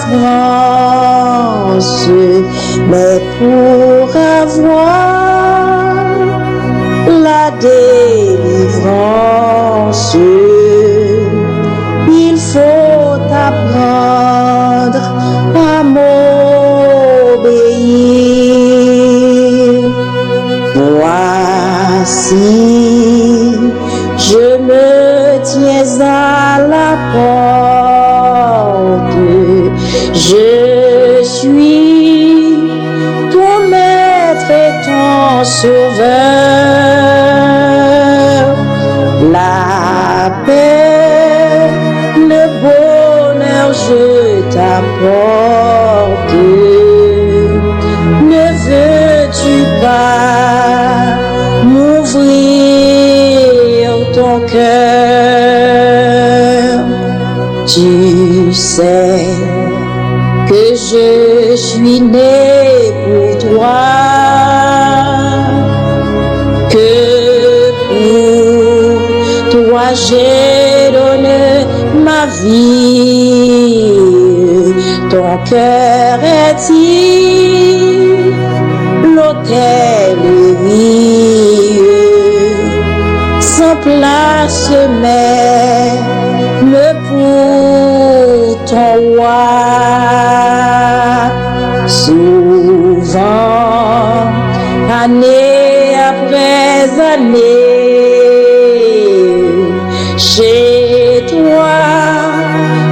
souffrance, mais pour avoir la délivrance, il faut apprendre à m'obéir. Voici, je me tiens à la porte, je suis ton maître et ton sauveur. La paix, le bonheur, je t'apporte. Ne veux-tu pas m'ouvrir ton cœur? Tu sais que je suis né pour toi, que pour toi j'ai donné ma vie. Ton cœur est-il l'autel vieux, sans place même pour ton roi? Souvent, année après année, chez toi,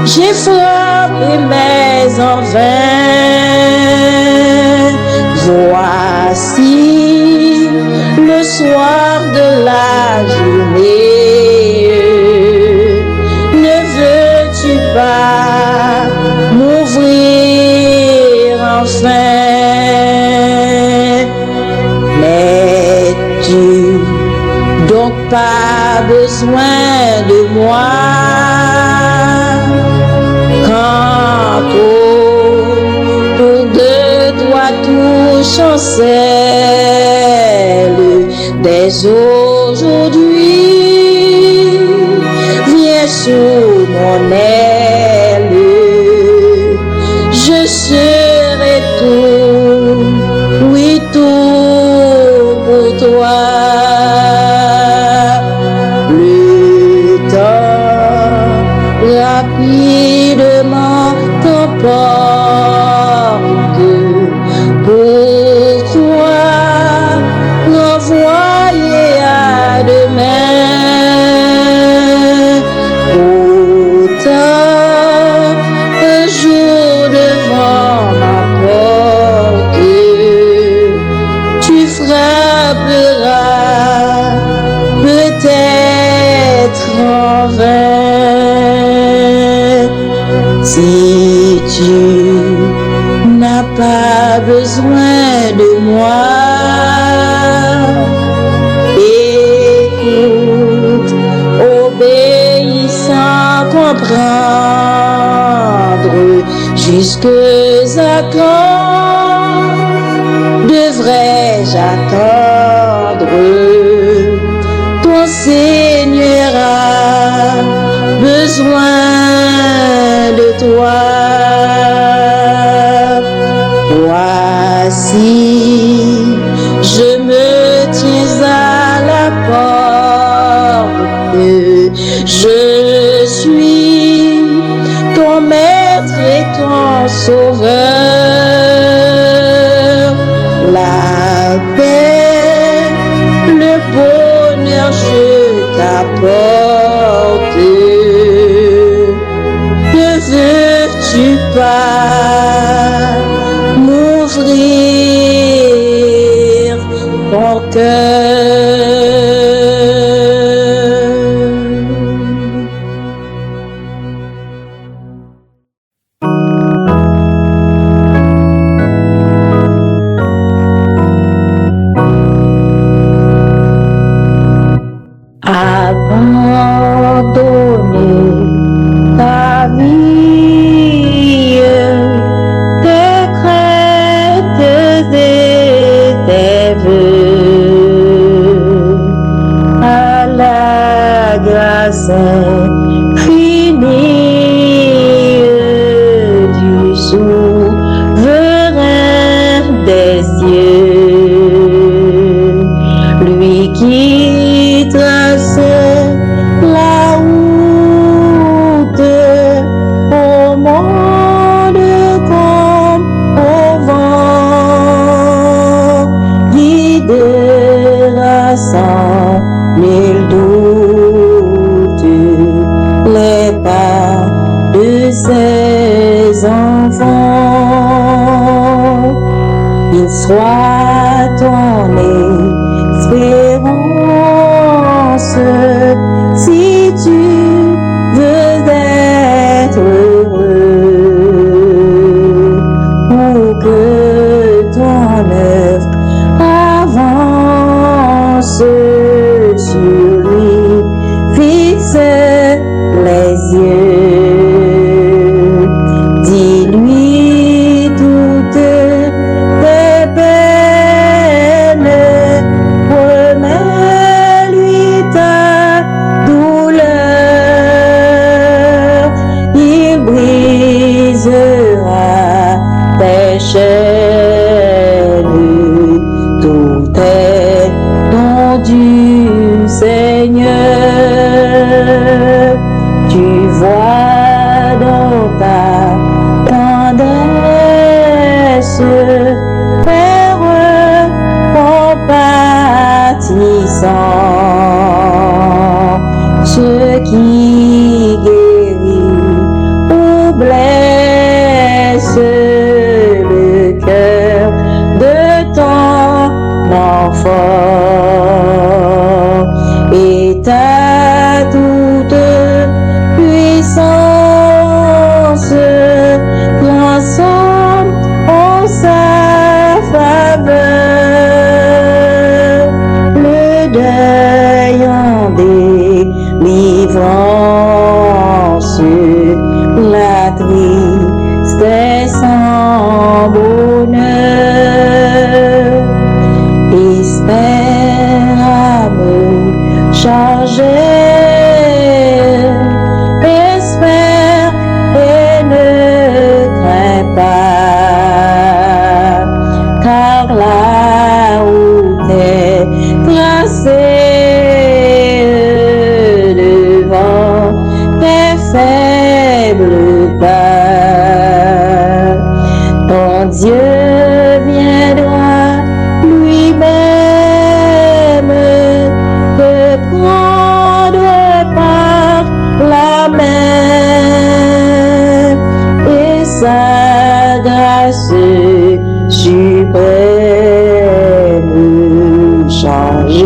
j'ai frappé mais en vain. Voici le soir de la journée. Ne veux-tu pas m'ouvrir enfin? N'as-tu donc pas besoin de moi? Quand autour de toi tout chancelle, dès aujourd'hui, viens sous mon aile. Je serai tout, oui tout pour toi. Le temps rapidement t'emporte. Pourquoi renvoyer à demain? Pourtant, un jour devant ma porte, tu frapperas peut-être en vain. Si tu n'as pas besoin de moi, écoute, obéis sans comprendre. Jusque à quand devrais-je attendre? Ton Seigneur a besoin de toi. Voici, je me tiens à la porte. Je suis ton maître et ton sauveur. La paix, le bonheur, je t'apporte. Ne veux-tu pas m'ouvrir ton cœur? cieux. Lui qui traçait la route au monde comme au vent, guidera sans nul doute les pas de ses enfants. Qu'il soit ton espérance si tu veux être heureux, pour que ton œuvre avance sur lui, fixe les yeux. Dis-lui toutes tes peines, remets-lui ta douleur. Il brisera tes chaînes, tout est don du Seigneur. Tu vois dans ta tendresse, Père compatissant, ce qui guérit ou blesse le cœur de ton enfant, et ta toute puissance transforme en sa faveur le deuil en délivrance, la tristesse en bonheur. Espère à me charger, espère et ne crains pas, car la route est tracée devant tes faibles pas. Ton Dieu viendra lui-même te prendre par la main, et sa grâce suprême changera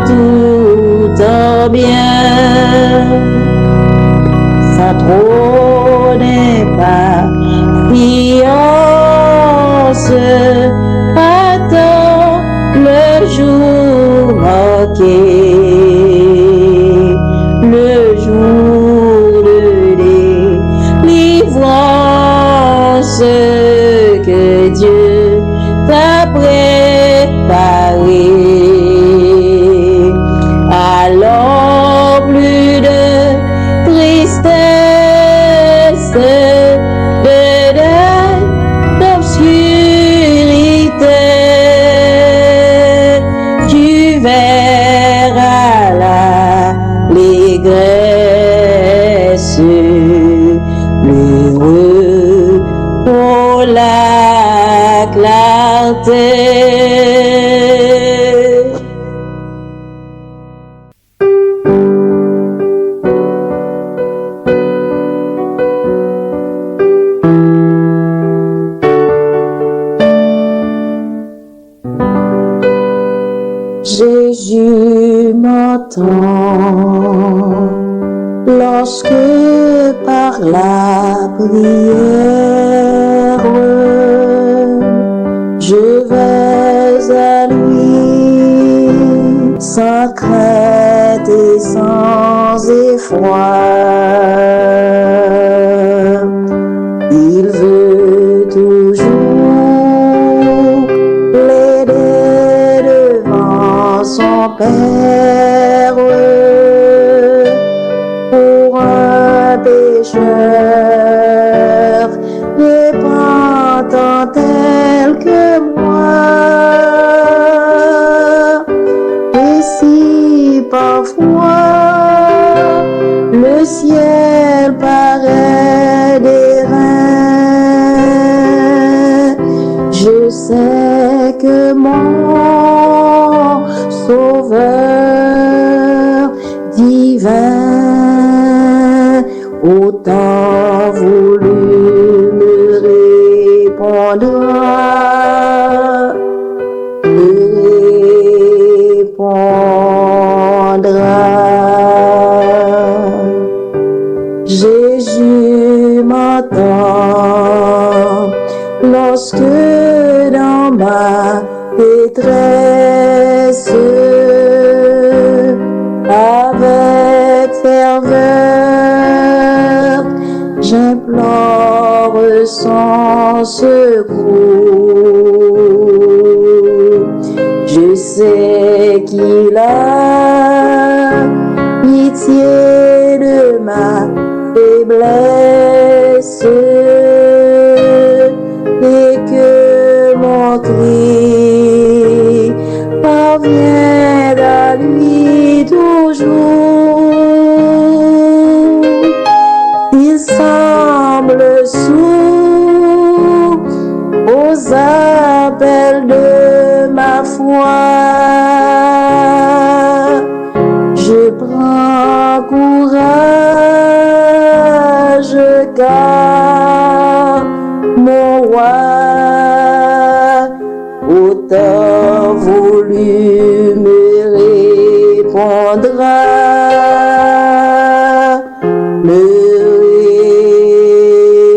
tout en bien. Sans trop d'impatience, attends le jour manqué, le jour de délivrance que Dieu t'a préparé. Alors plus de tristesse, de deuil, d'obscurité, tu verras l'allégresse, l'heureux pour la clarté. Jésus m'entend lorsque par la prière je vais à lui sans crainte et sans effroi. Il veut toujours l'aider devant son Père. Pour un pécheur repentant tel que sais que mon Sauveur divin autant voulu me répondra, Jésus m'entend lorsque dans ma détresse, avec ferveur, j'implore son secours. Je sais qu'il a pitié de ma faiblesse et que mon cri parvient à lui toujours. Il semble sourd aux appels de ma foi. Je prends courage car mon roi autant voulu me répondra, me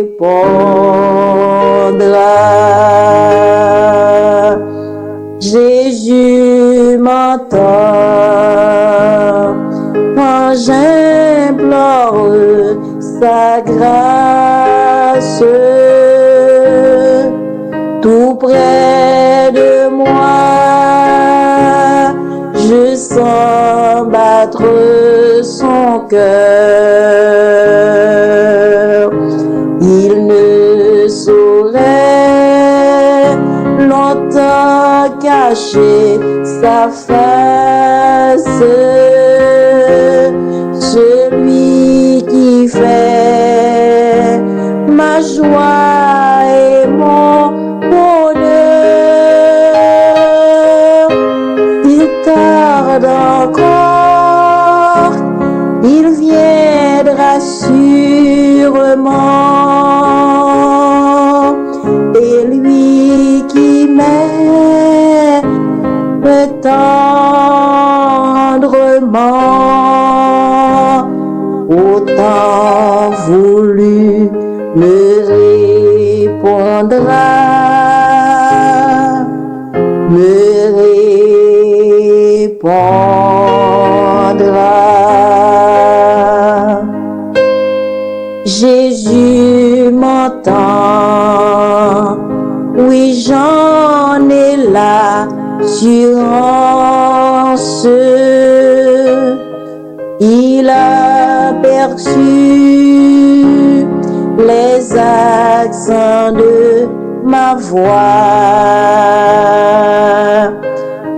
répondra. Jésus m'entend quand j'implore sa grâce. Tout près de moi, je sens battre son cœur. Il ne saurait longtemps cacher sa face. Celui qui fait ma joie et mon bonheur, il tarde encore, il viendra sûrement. Et lui qui m'aime tendrement, autant voulu me répondra, me répondra. Jésus m'entend, oui j'en ai l'assurance. Il a perçu les accents de ma voix.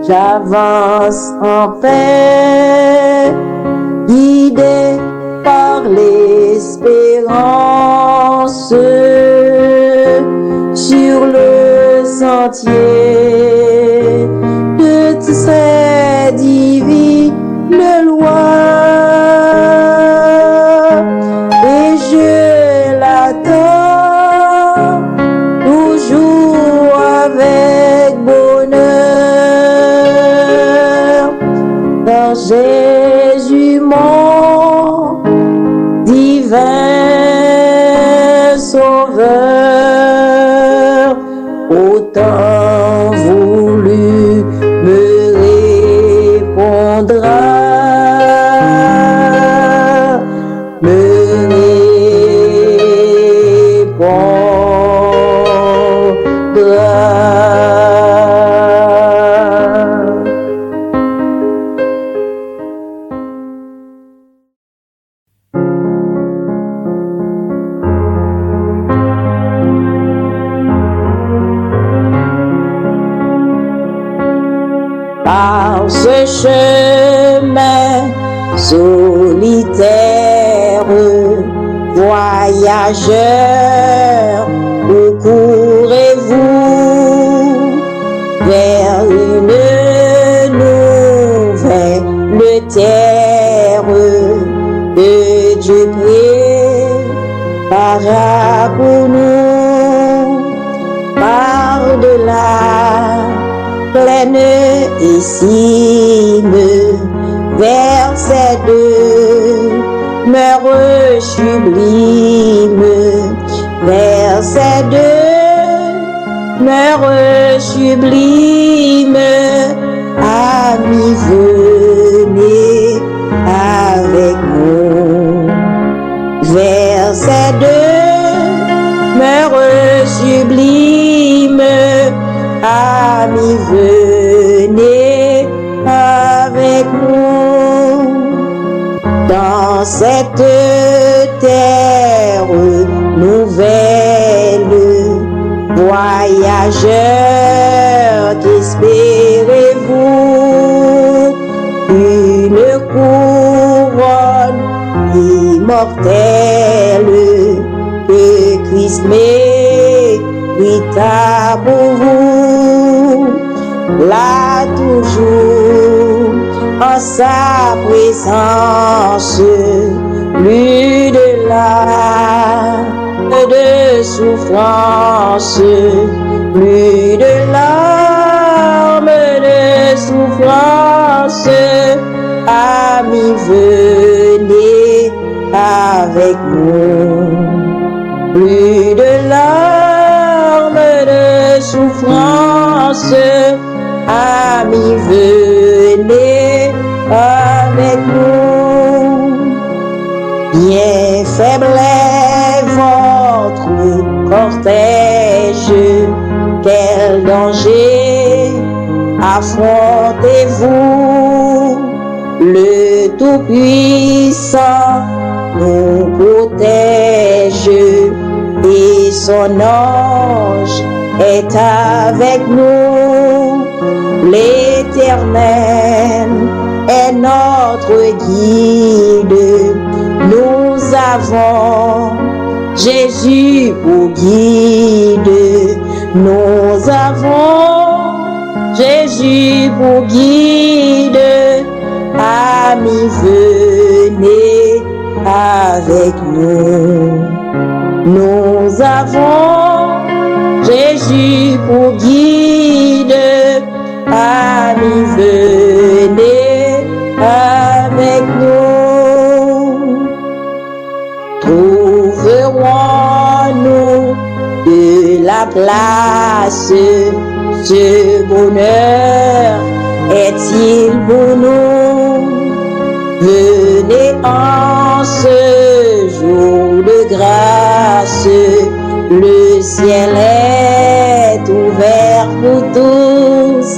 J'avance en paix, guidé par l'espérance, sur le sentier de ces divines lois. Et je l'attends toujours avec bonheur, car Jésus mon divin Sauveur autant voulu me répondra, me répondra. Par ce chemin solitaire, voyageur, où courez-vous? la pleine estime. Verset 2, meureux sublime. Verset 2, meureux sublime. Amis, venez avec nous. Verset 2, meureux sublime. Amis, venez avec nous. Dans cette terre nouvelle, voyageurs, qu'espérez-vous? Une couronne immortelle que Christ mérita pour vous. Là toujours en sa présence, plus de larmes de souffrance, plus de larmes de souffrance. Amis, venez avec nous. Plus de larmes de souffrance. Amis, venez avec nous. Bien faible est votre cortège, quel danger affrontez-vous? Le Tout-Puissant nous protège et son ange est avec nous. L'Éternel est notre guide. Nous avons Jésus pour guide. Nous avons Jésus pour guide. Amis, venez avec nous. Nous avons Jésus pour guide. Amis, venez avec nous. Trouverons-nous de la place? Ce bonheur est-il pour nous? Venez en ce jour de grâce. Le ciel est ouvert pour tous.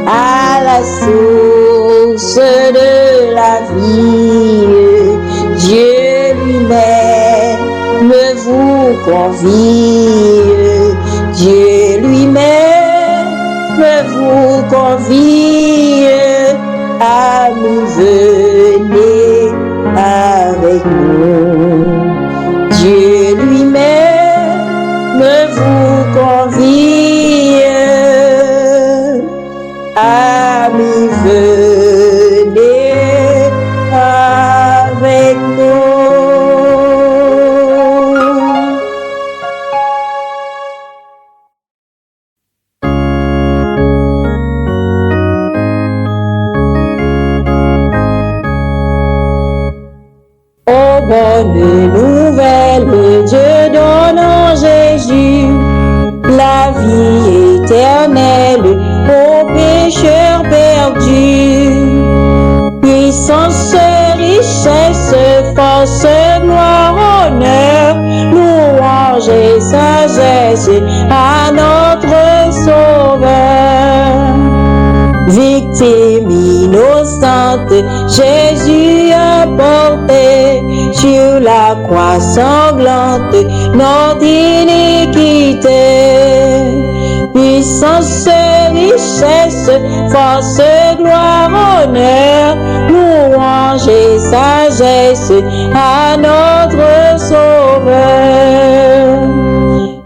À la source de la vie, Dieu lui-même vous convie. Dieu lui-même vous convie. Amis, venez avec nous. Dieu lui-même vous convie. Amis, venez avec nous. Oh, bonne nouvelle, Dieu donne en Jésus la vie éternelle aux pécheurs perdus. Puissance, richesse, force, gloire, honneur, louange et sagesse à notre Sauveur. Victime innocente, Jésus a porté sur la croix sanglante notre iniquité. Puissance, richesse, force, gloire, honneur, louange et sagesse à notre Sauveur.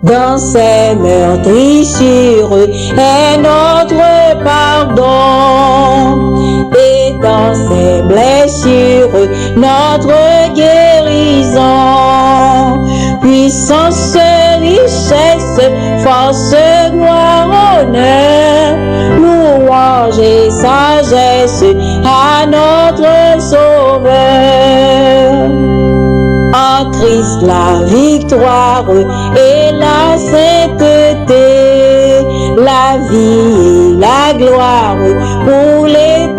Dans ses meurtrissures est notre pardon, et dans ses blessures notre guérison. Puissance, richesse, force, gloire, honneur, louange et sagesse à notre Sauveur. En Christ la victoire et la sainteté, la vie et la gloire pour l'éternité.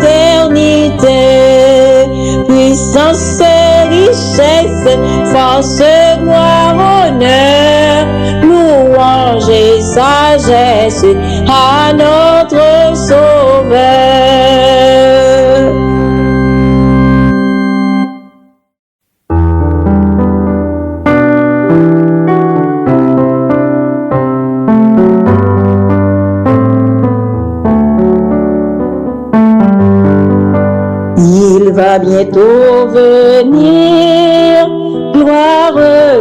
Puissance, richesse, force, gloire, honneur, louange et sagesse à notre Sauveur. Il va bientôt venir, gloire,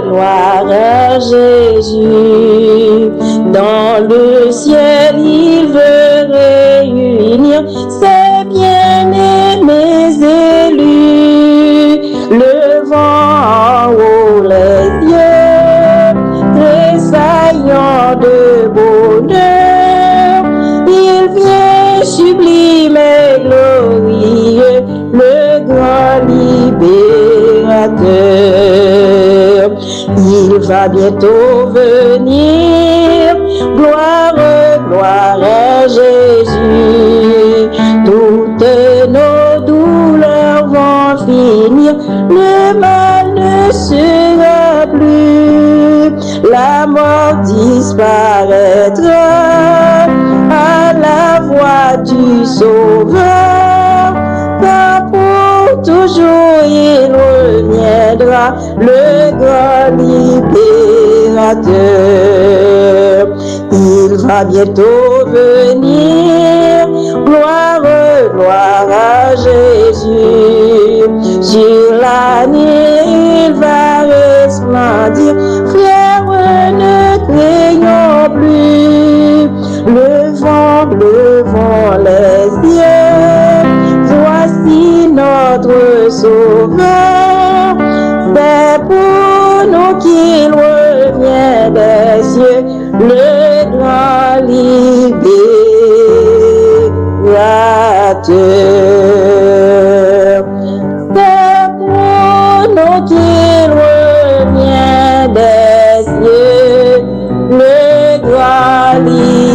gloire à Jésus. Dans le ciel, il veut réunir ses bien-aimés élus. Levant en haut les yeux, tressaillant de bonheur, il vient sublime et glorieux, le grand libérateur. Il va bientôt venir, gloire, gloire à Jésus. Toutes nos douleurs vont finir, le mal ne sera plus, la mort disparaîtra à la voix du Sauveur, car pour toujours il reviendra, le grand libérateur. Il va bientôt venir, gloire, gloire à Jésus. Sur la nuit il va resplendir, frères, ne craignons plus. Levons les yeux, voici notre Sauveur. C'est pour nous qu'il revient des cieux, le grand libérateur. C'est pour nous qu'il revient des cieux, le grand libérateur.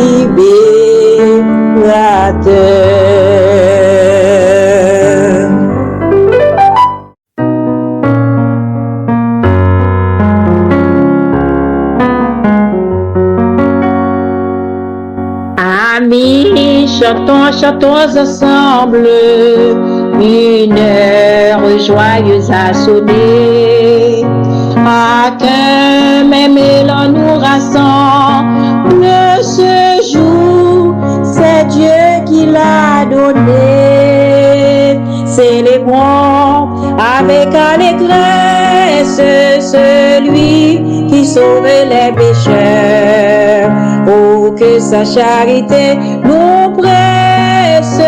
Amis, chantons, chantons ensemble, une heure joyeuse a sonné. À qu'un même élan nous rassemble ce jour, c'est Dieu qui l'a donné. Célébrons avec allégresse celui qui sauve les pécheurs. Oh, que sa charité nous presse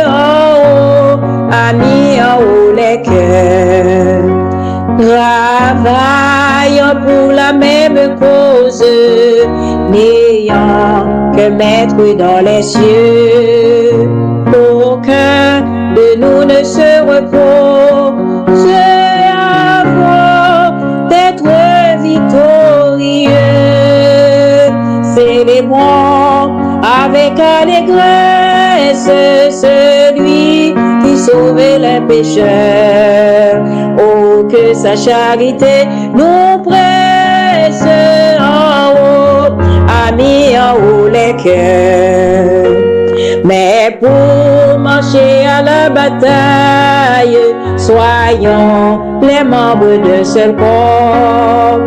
en haut, amis, en haut les cœurs. Travaillons pour la même cause, n'ayant que maître dans les cieux. Aucun de nous ne se repose avant d'être victorieux. Célébrons avec allégresse celui qui sauve les pécheurs. Oh, que sa charité nous presse en haut, amis, en haut les cœurs. Mais pour marcher à la bataille, soyons les membres d'un seul corps.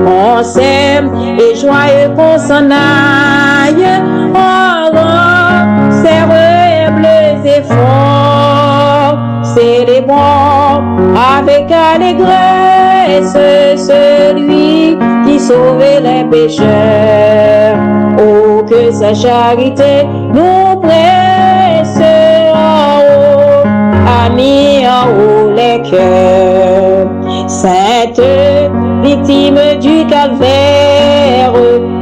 On s'aime et joyeux qu'on s'en aille, on rend ses humbles efforts. Célébrons avec allégresse celui qui sauve les pécheurs. Oh, que sa charité nous presse en haut, amis, en haut les cœurs. Sainte victime du calvaire,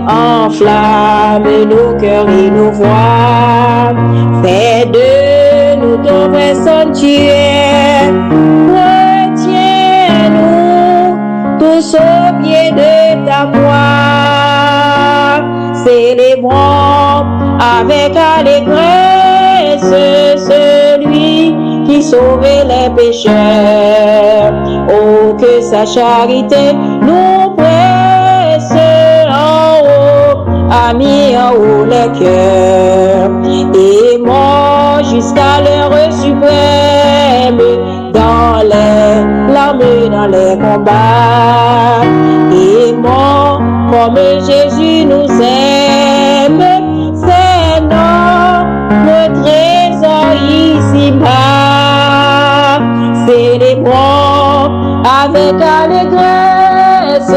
enflamme nos cœurs et nos voix. Fais de nous ton vrai sanctuaire. Retiens-nous tous au pied de ta croix. Célébrons avec allégresse celui qui sauvait les pécheurs. Oh, que sa charité nous presse en haut, a mis en haut les cœurs. Aimons jusqu'à l'heure suprême, dans les larmes, dans les combats. Aimons comme Jésus nous aime, c'est notre trésor ici-bas. Célébrons avec allégresse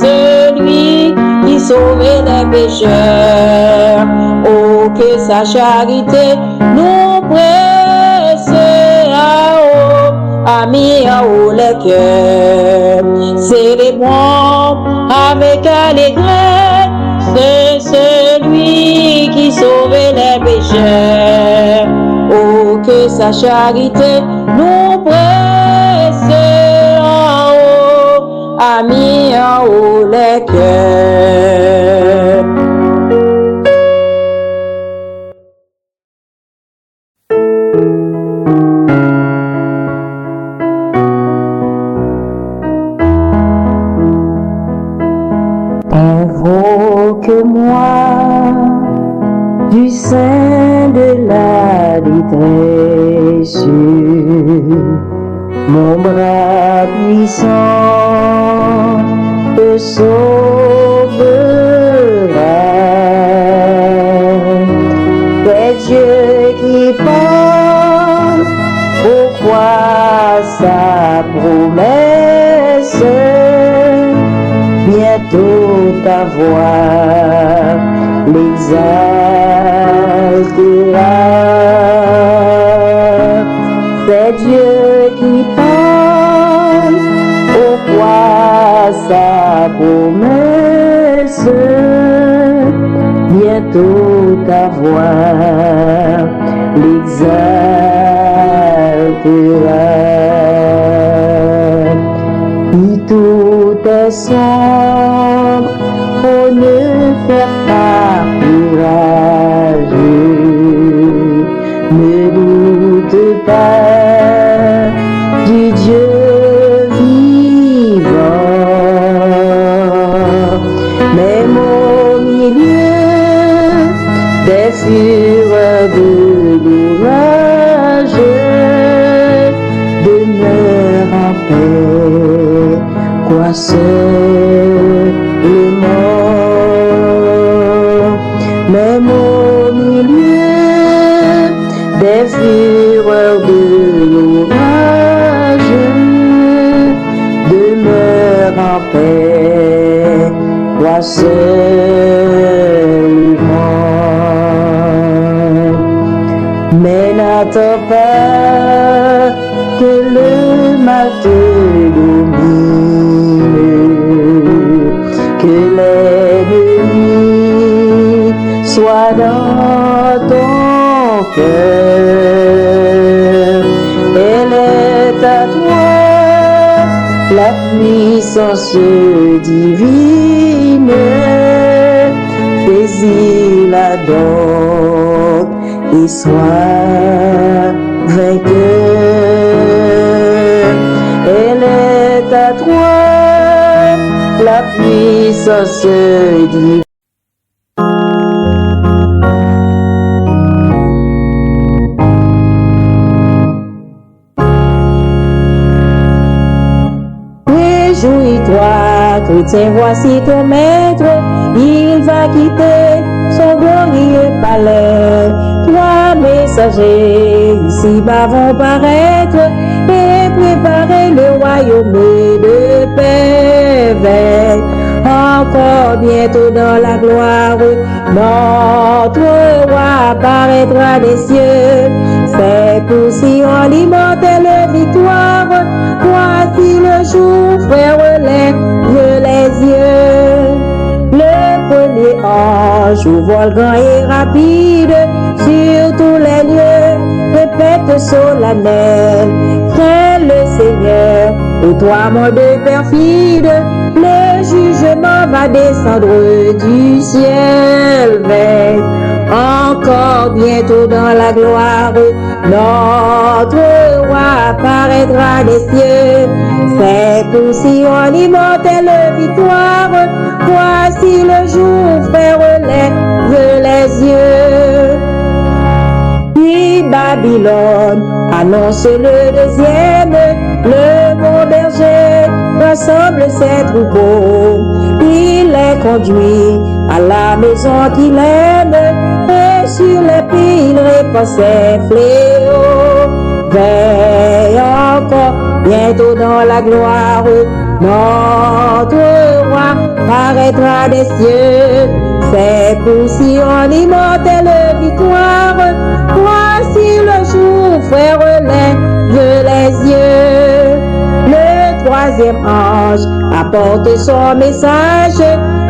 celui qui sauvait les pécheurs. Oh, que sa charité nous presse à haut, a mis en haut les cœurs. Célébrons avec allégresse celui qui sauvait les pécheurs. Oh, que sa charité nous presse en haut, a mis en haut les cœurs. Invoque-moi du sein de la détresse, mon bras puissant te sauvera. C'est Dieu qui parle, pourquoi sa promesse? Bientôt ta voix l'exaltera. C'est Dieu qui parle, pourquoi sa promesse? Bientôt ta voix l'exaltera. Si tout est sombre, pour ne faire pas courage, ne doute pas du Dieu vivant. Même au milieu des fureurs de l'orage, demeure en paix, quoi seulement. Même au milieu des fureurs de l'orage, demeure en paix, quoi seulement. Mais n'attends pas que le mal te domine, que l'ennemi soit dans ton cœur. Elle est à toi, la puissance divine, saisis-la donc et sois vainqueur. Elle est à toi, la puissance divine. Réjouis-toi, chrétien, voici ton maître, il va quitter son glorieux palais. Trois messagers ici-bas vont paraître et préparer le royaume de paix. Veille encore bientôt dans la gloire, notre roi apparaîtra des cieux. C'est pour Sion l'immortelle victoire, voici le jour, frère, lève les yeux. Le premier ange au vol grand et rapide, sur tous les lieux, répète solennel, crains le Seigneur, ô toi monde perfide, le jugement va descendre du ciel. Veille, encore bientôt dans la gloire, notre roi apparaîtra des cieux. C'est pour Sion immortelle victoire. Voici le jour, frère, lève les yeux. Puis Babylone annonce le deuxième, le bon berger rassemble ses troupeaux. Il les conduit à la maison qu'il aime, et sur les pays il répand ses fléaux. Veille encore, bientôt dans la gloire, notre roi paraîtra des cieux. C'est pour Sion immortelle victoire. Voici le jour, frère, lève les yeux. Le troisième ange apporte son message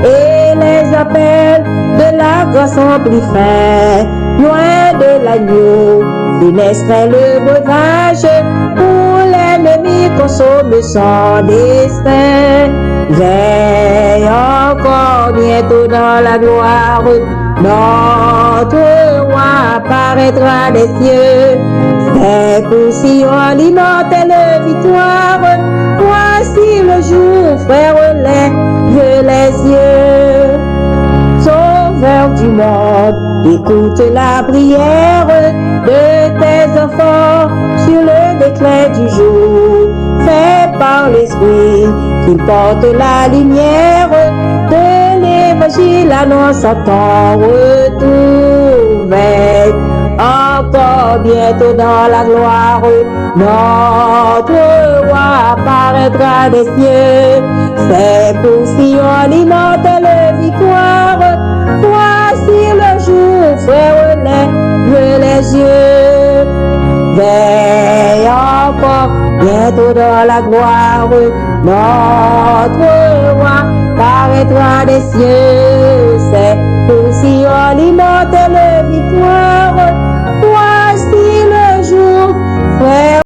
et les appelle de la grâce en plus fin. Loin de l'agneau, funeste le breuvage, pour l'ennemi consomme son destin. Veille encore, bientôt dans la gloire, notre roi apparaîtra des cieux. C'est pour Sion l'immortelle victoire. Voici le jour, frère, lève les yeux. Sauveur du monde, écoute la prière de tes enfants sur le déclin du jour. Fais par l'esprit qu'il porte la lumière de l'évangile, annonce à ton retour. Veille, encore bientôt dans la gloire, notre roi apparaîtra des cieux. C'est pour Sion l'immortelle victoire. Voici le jour, frère, lève les yeux. Veille encore, bientôt dans la gloire, notre roi paraîtra des cieux. C'est pour Sion l'immortelle victoire.